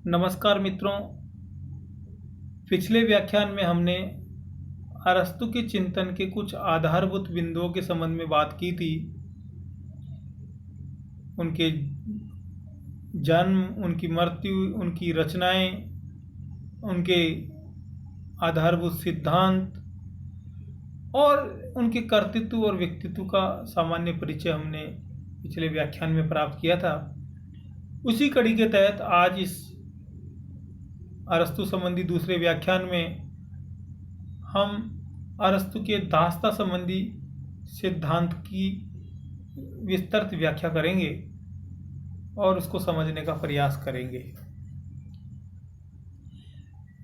नमस्कार मित्रों। पिछले व्याख्यान में हमने अरस्तु के चिंतन के कुछ आधारभूत बिंदुओं के संबंध में बात की थी। उनके जन्म, उनकी मृत्यु, उनकी रचनाएं, उनके आधारभूत सिद्धांत और उनके कर्तृत्व और व्यक्तित्व का सामान्य परिचय हमने पिछले व्याख्यान में प्राप्त किया था। उसी कड़ी के तहत आज इस अरस्तु संबंधी दूसरे व्याख्यान में हम अरस्तु के दास्ता संबंधी सिद्धांत की विस्तृत व्याख्या करेंगे और उसको समझने का प्रयास करेंगे।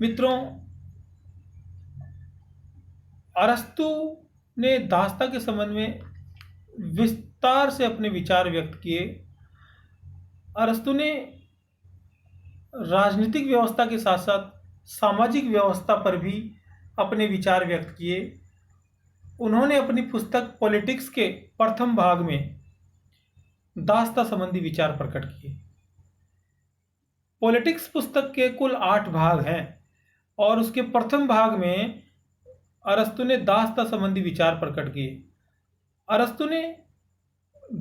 मित्रों, अरस्तु ने दास्ता के संबंध में विस्तार से अपने विचार व्यक्त किए। अरस्तु ने राजनीतिक व्यवस्था के साथ साथ सामाजिक व्यवस्था पर भी अपने विचार व्यक्त किए। उन्होंने अपनी पुस्तक पॉलिटिक्स के प्रथम भाग में दास्ता संबंधी विचार प्रकट किए। पॉलिटिक्स पुस्तक के कुल 8 भाग हैं और उसके प्रथम भाग में अरस्तु ने दास्ता संबंधी विचार प्रकट किए। अरस्तु ने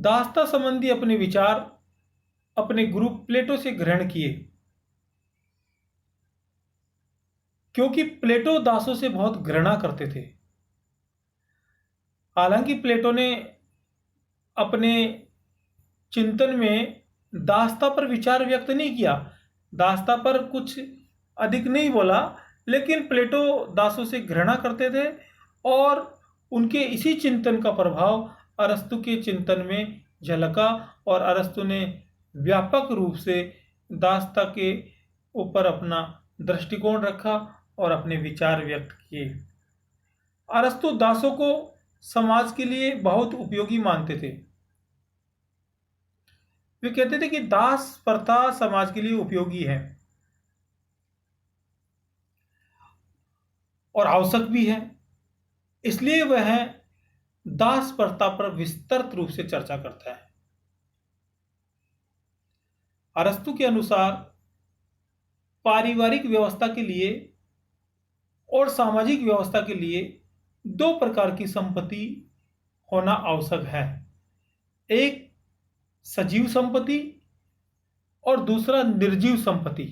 दास्ता संबंधी अपने विचार अपने गुरु प्लेटो से ग्रहण किए, क्योंकि प्लेटो दासों से बहुत घृणा करते थे। हालांकि प्लेटो ने अपने चिंतन में दास्ता पर विचार व्यक्त नहीं किया, दास्ता पर कुछ अधिक नहीं बोला, लेकिन प्लेटो दासों से घृणा करते थे और उनके इसी चिंतन का प्रभाव अरस्तु के चिंतन में झलका और अरस्तु ने व्यापक रूप से दास्ता के ऊपर अपना दृष्टिकोण रखा और अपने विचार व्यक्त किए। अरस्तु दासों को समाज के लिए बहुत उपयोगी मानते थे। वे कहते थे कि दास प्रथा समाज के लिए उपयोगी है और आवश्यक भी है, इसलिए वह दास प्रथा पर विस्तृत रूप से चर्चा करता है। अरस्तु के अनुसार पारिवारिक व्यवस्था के लिए और सामाजिक व्यवस्था के लिए 2 प्रकार की संपत्ति होना आवश्यक है। एक सजीव संपत्ति और दूसरा निर्जीव संपत्ति।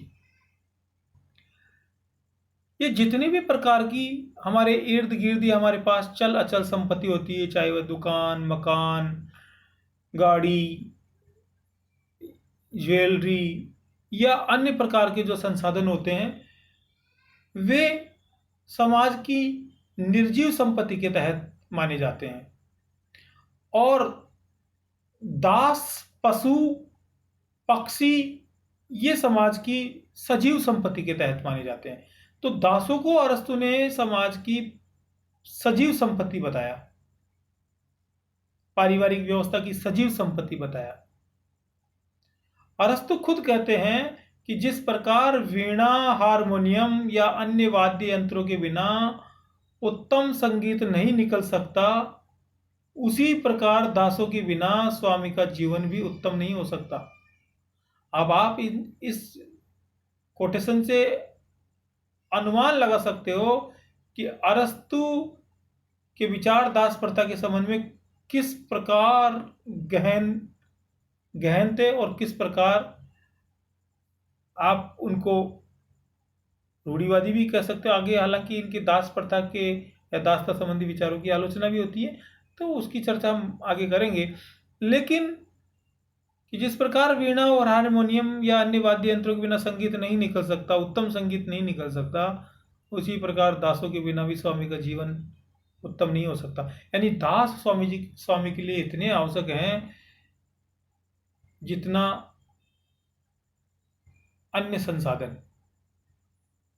ये जितनी भी प्रकार की हमारे इर्द गिर्द या हमारे पास चल अचल संपत्ति होती है, चाहे वह दुकान, मकान, गाड़ी, ज्वेलरी या अन्य प्रकार के जो संसाधन होते हैं, वे समाज की निर्जीव संपत्ति के तहत माने जाते हैं और दास, पशु, पक्षी ये समाज की सजीव संपत्ति के तहत माने जाते हैं। तो दासों को अरस्तु ने समाज की सजीव संपत्ति बताया, पारिवारिक व्यवस्था की सजीव संपत्ति बताया। अरस्तु खुद कहते हैं कि जिस प्रकार वीणा, हारमोनियम या अन्य वाद्य यंत्रों के बिना उत्तम संगीत नहीं निकल सकता, उसी प्रकार दासों के बिना स्वामी का जीवन भी उत्तम नहीं हो सकता। अब आप इस कोटेशन से अनुमान लगा सकते हो कि अरस्तु के विचार दास प्रथा के संबंध में किस प्रकार गहन थे और किस प्रकार आप उनको रूढ़िवादी भी कह सकते हो। आगे हालांकि इनके दास प्रथा के या दास्ता संबंधी विचारों की आलोचना भी होती है, तो उसकी चर्चा हम आगे करेंगे। लेकिन कि जिस प्रकार वीणा और हारमोनियम या अन्य वाद्य यंत्रों के बिना संगीत नहीं निकल सकता, उत्तम संगीत नहीं निकल सकता, उसी प्रकार दासों के बिना भी स्वामी का जीवन उत्तम नहीं हो सकता। यानी दास स्वामी के लिए इतने आवश्यक हैं जितना अन्य संसाधन,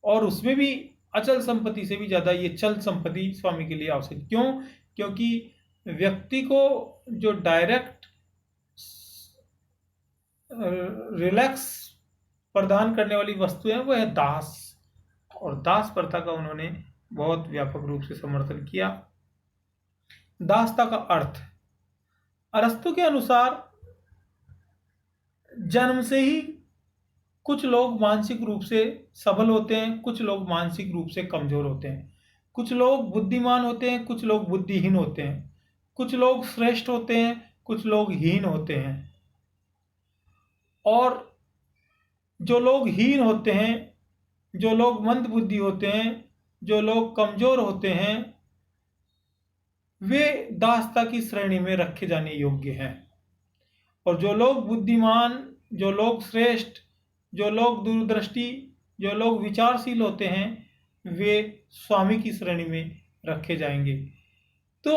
और उसमें भी अचल संपत्ति से भी ज्यादा ये चल संपत्ति स्वामी के लिए आवश्यक। क्यों? क्योंकि व्यक्ति को जो डायरेक्ट रिलैक्स प्रदान करने वाली वस्तु है वह है दास, और दास प्रथा का उन्होंने बहुत व्यापक रूप से समर्थन किया। दासता का अर्थ, अरस्तु के अनुसार जन्म से ही कुछ लोग मानसिक रूप से सबल होते हैं, कुछ लोग मानसिक रूप से कमजोर होते हैं। कुछ लोग बुद्धिमान होते हैं, कुछ लोग बुद्धिहीन होते हैं। कुछ लोग श्रेष्ठ होते हैं, कुछ लोग हीन होते हैं। और जो लोग हीन होते हैं, जो लोग मंद बुद्धि होते हैं, जो लोग कमजोर होते हैं, वे दासता की श्रेणी में रखे जाने योग्य हैं। और जो लोग बुद्धिमान, जो लोग श्रेष्ठ, जो लोग दूरदृष्टि, जो लोग विचारशील होते हैं, वे स्वामी की श्रेणी में रखे जाएंगे। तो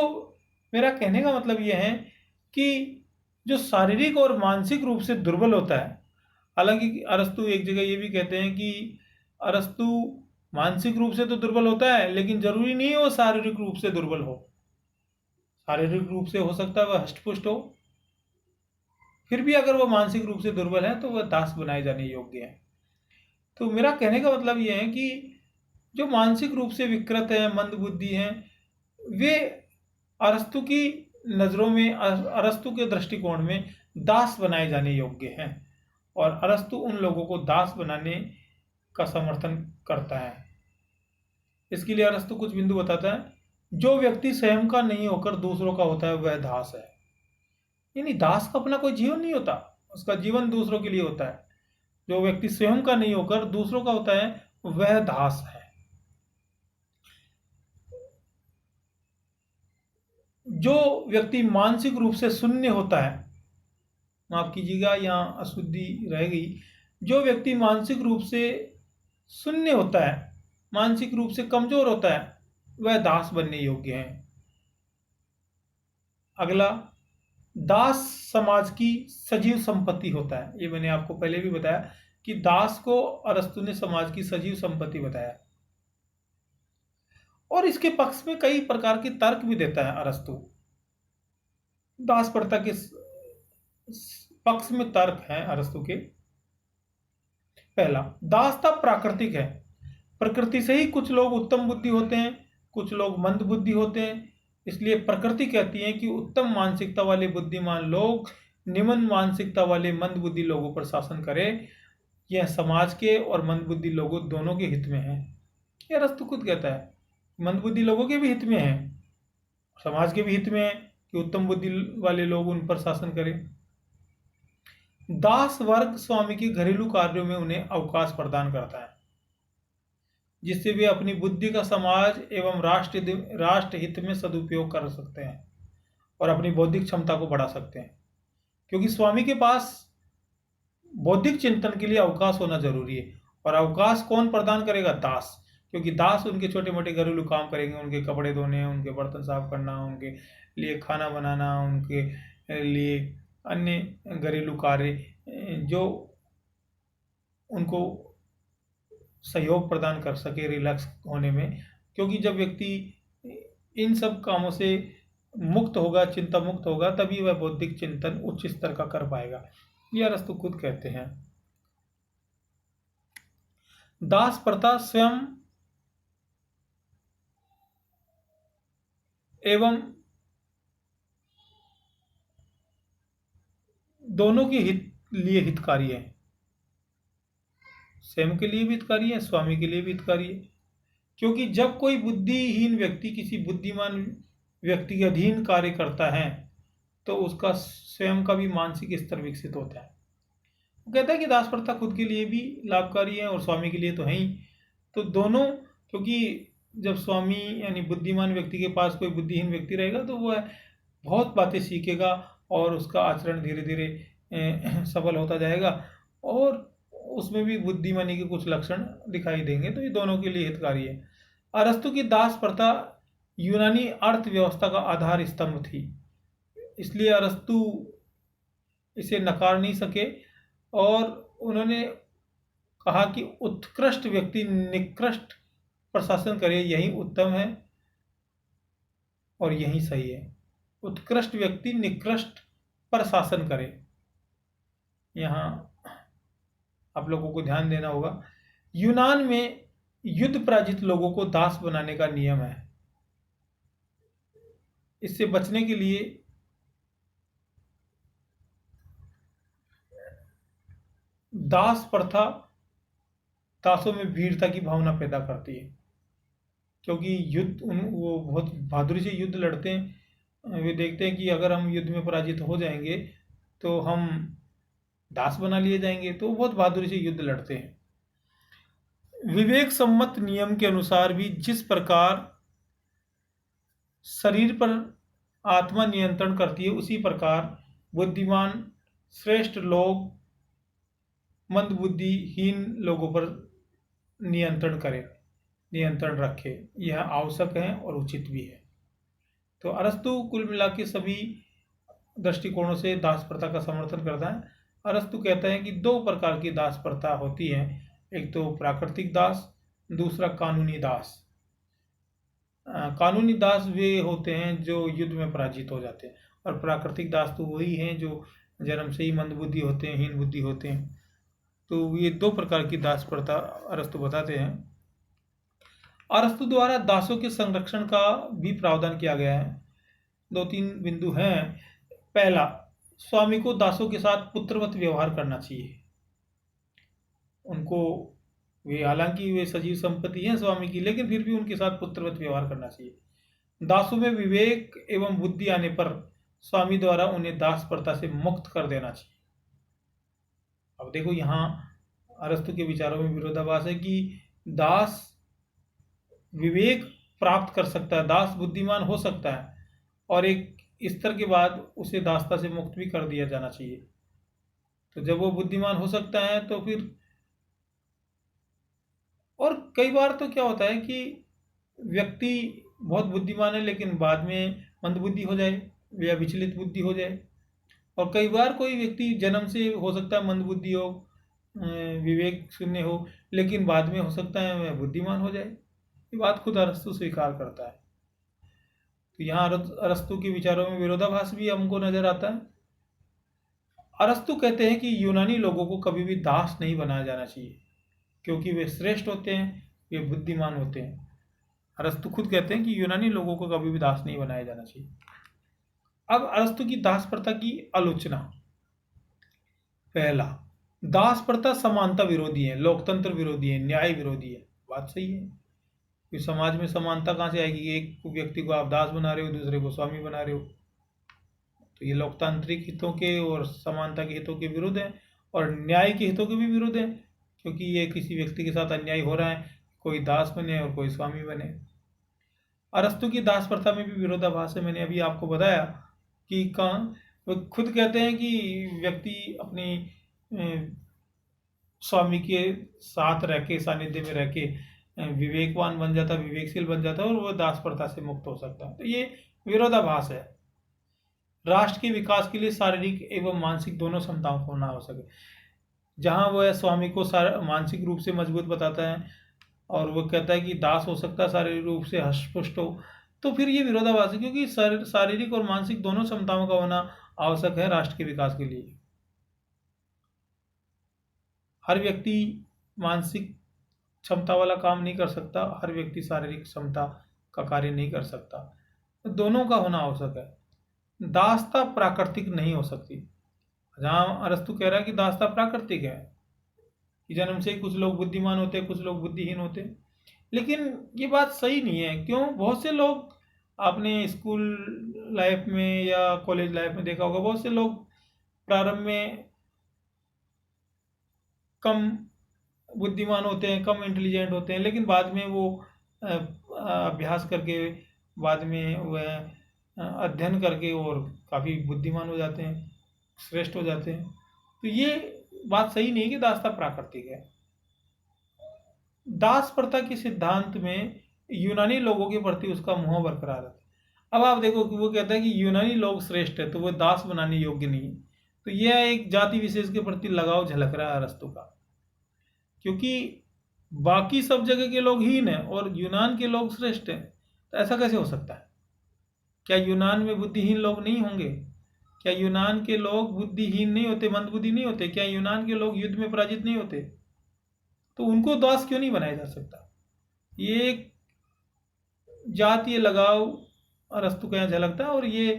मेरा कहने का मतलब यह है कि जो शारीरिक और मानसिक रूप से दुर्बल होता है, हालांकि अरस्तु एक जगह ये भी कहते हैं कि अरस्तु मानसिक रूप से तो दुर्बल होता है, लेकिन जरूरी नहीं है वो शारीरिक रूप से दुर्बल हो। शारीरिक रूप से हो सकता है वह हष्टपुष्ट हो, फिर भी अगर वो मानसिक रूप से दुर्बल है तो वह दास बनाए जाने योग्य है। तो मेरा कहने का मतलब यह है कि जो मानसिक रूप से विकृत है, मंद बुद्धि हैं, वे अरस्तु की नज़रों में, अरस्तु के दृष्टिकोण में दास बनाए जाने योग्य हैं। और अरस्तु उन लोगों को दास बनाने का समर्थन करता है। इसके लिए अरस्तु कुछ बिंदु बताता है। जो व्यक्ति स्वयं का नहीं होकर दूसरों का होता है वह दास है। यानी दास का अपना कोई जीवन नहीं होता, उसका जीवन दूसरों के लिए होता है। जो व्यक्ति स्वयं का नहीं होकर दूसरों का होता है वह दास है। जो व्यक्ति मानसिक रूप से शून्य होता है, माफ कीजिएगा यहाँ अशुद्धि रह गई, जो व्यक्ति मानसिक रूप से शून्य होता है, मानसिक रूप से कमजोर होता है, वह दास बनने योग्य है। अगला, दास समाज की सजीव संपत्ति होता है। ये मैंने आपको पहले भी बताया कि दास को अरस्तु ने समाज की सजीव संपत्ति बताया, और इसके पक्ष में कई प्रकार के तर्क भी देता है अरस्तु। दास प्रथा के पक्ष में तर्क हैं अरस्तु के। पहला, दासता प्राकृतिक है। प्रकृति से ही कुछ लोग उत्तम बुद्धि होते हैं, कुछ लोग मंद बुद्धि होते हैं। इसलिए प्रकृति कहती है कि उत्तम मानसिकता वाले बुद्धिमान लोग निम्न मानसिकता वाले मंद बुद्धि लोगों पर शासन करें। यह समाज के और मंद बुद्धि लोगों दोनों के हित में है। यह अरस्तु खुद कहता है, मंद बुद्धि लोगों के भी हित में है, समाज के भी हित में है कि उत्तम बुद्धि वाले लोग उन पर शासन करें। दास वर्ग स्वामी के घरेलू कार्यों में उन्हें अवकाश प्रदान करता है, जिससे वे अपनी बुद्धि का समाज एवं राष्ट्र हित में सदुपयोग कर सकते हैं और अपनी बौद्धिक क्षमता को बढ़ा सकते हैं। क्योंकि स्वामी के पास बौद्धिक चिंतन के लिए अवकाश होना जरूरी है। और अवकाश कौन प्रदान करेगा? दास। क्योंकि दास उनके छोटे मोटे घरेलू काम करेंगे, उनके कपड़े धोने, उनके बर्तन साफ करना, उनके लिए खाना बनाना, उनके लिए अन्य घरेलू कार्य जो उनको सहयोग प्रदान कर सके रिलैक्स होने में। क्योंकि जब व्यक्ति इन सब कामों से मुक्त होगा, चिंता मुक्त होगा, तभी वह बौद्धिक चिंतन उच्च स्तर का कर पाएगा। यह अरस्तु खुद कहते हैं। दास प्रथा स्वयं एवं दोनों के लिए हितकारी है। स्वयं के लिए भी हितकारी है, स्वामी के लिए भी हितकारी है। क्योंकि जब कोई बुद्धिहीन व्यक्ति किसी बुद्धिमान व्यक्ति के अधीन कार्य करता है तो उसका स्वयं का भी मानसिक स्तर विकसित होता है। वो कहता है कि दास प्रथा खुद के लिए भी लाभकारी है और स्वामी के लिए तो है ही। तो दोनों, क्योंकि जब स्वामी यानी बुद्धिमान व्यक्ति के पास कोई बुद्धिहीन व्यक्ति रहेगा तो वह बहुत बातें सीखेगा और उसका आचरण धीरे धीरे सफल होता जाएगा और उसमें भी बुद्धिमानी के कुछ लक्षण दिखाई देंगे। तो ये दोनों के लिए हितकारी है। अरस्तु की दास प्रथा यूनानी अर्थव्यवस्था का आधार स्तंभ थी, इसलिए अरस्तु इसे नकार नहीं सके और उन्होंने कहा कि उत्कृष्ट व्यक्ति निकृष्ट प्रशासन करे, यही उत्तम है और यही सही है। उत्कृष्ट व्यक्ति निकृष्ट पर शासन करे। यहाँ आप लोगों को ध्यान देना होगा, यूनान में युद्ध पराजित लोगों को दास बनाने का नियम है। इससे बचने के लिए दास प्रथा दासों में वीरता की भावना पैदा करती है, क्योंकि वो बहुत बहादुरी से युद्ध लड़ते हैं। वे देखते हैं कि अगर हम युद्ध में पराजित हो जाएंगे तो हम दास बना लिए जाएंगे, तो वो बहुत बहादुरी से युद्ध लड़ते हैं। विवेक सम्मत नियम के अनुसार भी जिस प्रकार शरीर पर आत्मा नियंत्रण करती है, उसी प्रकार बुद्धिमान श्रेष्ठ लोग मंदबुद्धिहीन लोगों पर नियंत्रण करें, नियंत्रण रखे। यह आवश्यक है और उचित भी है। तो अरस्तु कुल मिला के सभी दृष्टिकोणों से दास प्रथा का समर्थन करता है। अरस्तु कहता है कि दो प्रकार की दास प्रथा होती है, एक तो प्राकृतिक दास, दूसरा कानूनी दास। कानूनी दास वे होते हैं जो युद्ध में पराजित हो जाते हैं, और प्राकृतिक दास तो वही हैं जो जन्म से ही मंदबुद्धि होते हैं, हीन बुद्धि होते हैं। तो ये दो प्रकार की दास प्रथा अरस्तु बताते हैं। अरस्तु द्वारा दासों के संरक्षण का भी प्रावधान किया गया है। दो तीन बिंदु हैं। पहला, स्वामी को दासों के साथ पुत्रवत व्यवहार करना चाहिए। उनको वे हालांकि वे सजीव संपत्ति हैं स्वामी की, लेकिन फिर भी उनके साथ पुत्रवत व्यवहार करना चाहिए। दासों में विवेक एवं बुद्धि आने पर स्वामी द्वारा उन्हें दास प्रथा से मुक्त कर देना चाहिए। अब देखो, यहाँ अरस्तु के विचारों में विरोधाभास है कि दास विवेक प्राप्त कर सकता है, दास बुद्धिमान हो सकता है, और एक स्तर के बाद उसे दासता से मुक्त भी कर दिया जाना चाहिए। तो जब वो बुद्धिमान हो सकता है तो फिर, और कई बार तो क्या होता है कि व्यक्ति बहुत बुद्धिमान है लेकिन बाद में मंदबुद्धि हो जाए या विचलित बुद्धि हो जाए। और कई बार कोई व्यक्ति जन्म से हो सकता है मंदबुद्धि हो, विवेक शून्य हो, लेकिन बाद में हो सकता है वह बुद्धिमान हो जाए। ये बात खुद अरस्तु स्वीकार करता है। तो यहाँ अरस्तु के विचारों में विरोधाभास भी हमको नजर आता है। अरस्तु कहते हैं कि यूनानी लोगों को कभी भी दास नहीं बनाया जाना चाहिए, क्योंकि वे श्रेष्ठ होते हैं, वे बुद्धिमान होते हैं। अरस्तु खुद कहते हैं कि यूनानी लोगों को कभी भी दास नहीं बनाया जाना चाहिए। अब अरस्तु की दास प्रथा की आलोचना। पहला, दास प्रथा समानता विरोधी है, लोकतंत्र विरोधी है, न्याय विरोधी है। बात सही है कि समाज में समानता कहाँ से आएगी? एक व्यक्ति को आप दास बना रहे हो, दूसरे को स्वामी बना रहे हो। तो ये लोकतांत्रिक हितों के और समानता के हितों के विरुद्ध है, और न्याय के हितों के भी विरुद्ध है, क्योंकि ये किसी व्यक्ति के साथ अन्याय हो रहा है, कोई दास बने और कोई स्वामी बने। अरस्तु की दास प्रथा में भी विरोधाभास है। मैंने अभी आपको बताया कि वो खुद कहते हैं कि व्यक्ति अपनी स्वामी के साथ रह के, सानिध्य में रह के विवेकवान बन जाता, विवेकशील बन जाता, और वो दास प्रथा से मुक्त हो सकता है। तो ये विरोधाभास है। राष्ट्र के विकास के लिए शारीरिक एवं मानसिक दोनों क्षमताओं को होना आवश्यक है। जहाँ वह स्वामी को मानसिक रूप से मजबूत बताता है और वो कहता है कि दास हो सकता है शारीरिक रूप से हष्टपुष्ट हो, तो फिर ये विरोधाभास है, क्योंकि शारीरिक और मानसिक दोनों क्षमताओं का होना आवश्यक है राष्ट्र के विकास के लिए। हर व्यक्ति मानसिक क्षमता वाला काम नहीं कर सकता, हर व्यक्ति शारीरिक क्षमता का कार्य नहीं कर सकता, तो दोनों का होना आवश्यक है। दासता प्राकृतिक नहीं हो सकती। जहाँ अरस्तु कह रहा है कि दासता प्राकृतिक है, कि जन्म से ही कुछ लोग बुद्धिमान होते हैं, कुछ लोग बुद्धिहीन होते हैं, लेकिन ये बात सही नहीं है। क्यों? बहुत से लोग आपने स्कूल लाइफ में या कॉलेज लाइफ में देखा होगा, बहुत से लोग प्रारंभ में कम बुद्धिमान होते हैं, कम इंटेलिजेंट होते हैं, लेकिन बाद में वो अभ्यास करके, बाद में वह अध्ययन करके और काफ़ी बुद्धिमान हो जाते हैं, श्रेष्ठ हो जाते हैं। तो ये बात सही नहीं है कि दासता प्राकृतिक है। दास प्रथा के सिद्धांत में यूनानी लोगों के प्रति उसका मोह बरकरार है। अब आप देखो कि वो कहता है कि यूनानी लोग श्रेष्ठ है, तो वो दास बनाने योग्य नहीं है। तो यह एक जाति विशेष के प्रति लगाव झलक रहा है अरस्तु का, क्योंकि बाकी सब जगह के लोग हीन हैं और यूनान के लोग श्रेष्ठ हैं। तो ऐसा कैसे हो सकता है? क्या यूनान में बुद्धिहीन लोग नहीं होंगे? क्या यूनान के लोग बुद्धिहीन नहीं होते, मंदबुद्धि नहीं होते? क्या यूनान के लोग युद्ध में पराजित नहीं होते? तो उनको दास क्यों नहीं बनाया जा सकता? ये एक जातीय लगाव अरस्तु का यहाँ झलकता है, और ये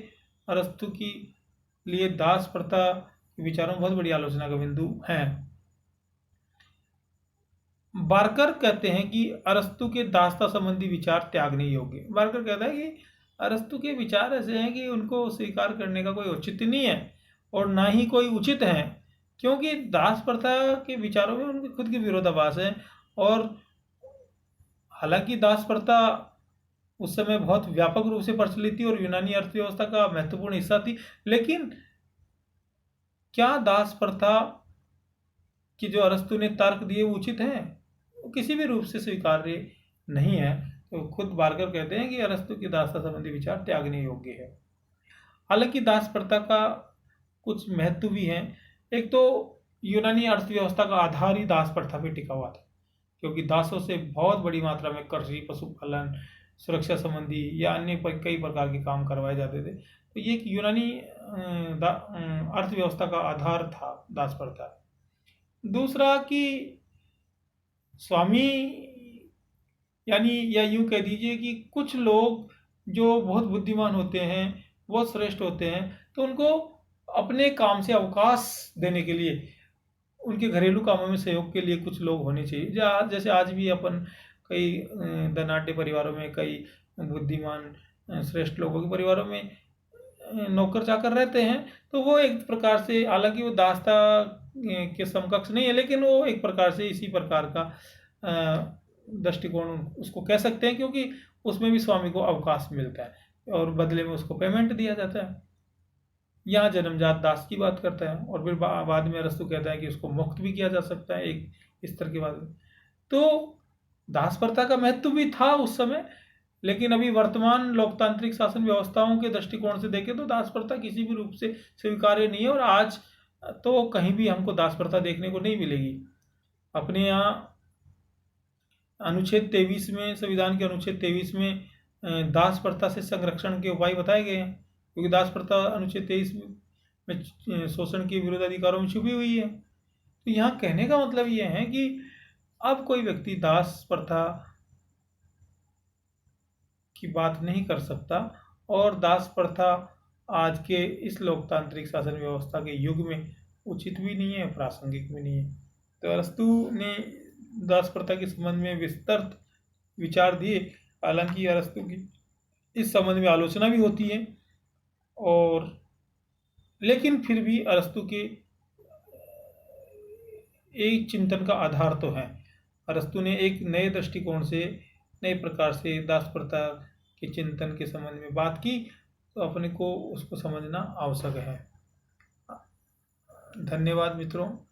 अरस्तु की लिए दास प्रथा के विचारों में बहुत बड़ी आलोचना का बिंदु है। बार्कर कहते हैं कि अरस्तु के दासता संबंधी विचार त्यागने योग्य। बार्कर कहता है कि अरस्तु के विचार ऐसे हैं कि उनको स्वीकार करने का कोई औचित्य नहीं है और ना ही कोई उचित है, क्योंकि दास प्रथा के विचारों में उनके खुद के विरोधाभास है। और हालांकि दास प्रथा उस समय बहुत व्यापक रूप से प्रचलित थी और यूनानी अर्थव्यवस्था का महत्वपूर्ण हिस्सा थी, लेकिन क्या दास प्रथा कि जो अरस्तु ने तर्क दिए वो उचित हैं? वो किसी भी रूप से स्वीकार्य नहीं है। तो खुद बार्कर कहते हैं कि अरस्तु की दासता संबंधी विचार त्यागने योग्य है। हालांकि दास प्रथा का कुछ महत्व भी हैं। एक तो यूनानी अर्थव्यवस्था का आधार ही दास प्रथा पे टिका हुआ था, क्योंकि दासों से बहुत बड़ी मात्रा में कृषि, पशुपालन, सुरक्षा संबंधी या अन्य कई प्रकार के काम करवाए जाते थे। तो ये एक यूनानी अर्थव्यवस्था का आधार था दास प्रथा। दूसरा कि स्वामी यानी या यूं कह दीजिए कि कुछ लोग जो बहुत बुद्धिमान होते हैं, बहुत श्रेष्ठ होते हैं, तो उनको अपने काम से अवकाश देने के लिए, उनके घरेलू कामों में सहयोग के लिए कुछ लोग होने चाहिए। जैसे आज भी अपन कई धनाढ्य परिवारों में, कई बुद्धिमान श्रेष्ठ लोगों के परिवारों में नौकर चाकर रहते हैं, तो वो एक प्रकार से, हालांकि वो दासता के समकक्ष नहीं है, लेकिन वो एक प्रकार से इसी प्रकार का दृष्टिकोण उसको कह सकते हैं, क्योंकि उसमें भी स्वामी को अवकाश मिलता है और बदले में उसको पेमेंट दिया जाता है। यहाँ जन्मजात दास की बात करता है और फिर बाद में अरस्तु कहता है कि उसको मुक्त भी किया जा सकता है एक स्तर के बाद। तो दास प्रथा का महत्व भी था उस समय, लेकिन अभी वर्तमान लोकतांत्रिक शासन व्यवस्थाओं के दृष्टिकोण से देखें तो दास प्रथा किसी भी रूप से स्वीकार्य नहीं है। और आज तो कहीं भी हमको दास प्रथा देखने को नहीं मिलेगी। अपने यहाँ अनुच्छेद 23 में, संविधान के अनुच्छेद 23 में दास प्रथा से संरक्षण के उपाय बताए गए हैं, क्योंकि दास प्रथा अनुच्छेद 23 में शोषण के विरोध अधिकारों में छुपी हुई है। तो यहाँ कहने का मतलब ये है कि अब कोई व्यक्ति दास प्रथा की बात नहीं कर सकता, और दास प्रथा आज के इस लोकतांत्रिक शासन व्यवस्था के युग में उचित भी नहीं है, प्रासंगिक भी नहीं है। तो अरस्तु ने दास प्रथा के संबंध में विस्तृत विचार दिए। हालांकि अरस्तु की इस संबंध में आलोचना भी होती है, और लेकिन फिर भी अरस्तु के एक चिंतन का आधार तो है। अरस्तु ने एक नए दृष्टिकोण से, नए प्रकार से दास प्रथा के चिंतन के संबंध में बात की, तो अपने को उसको समझना आवश्यक है। धन्यवाद मित्रों।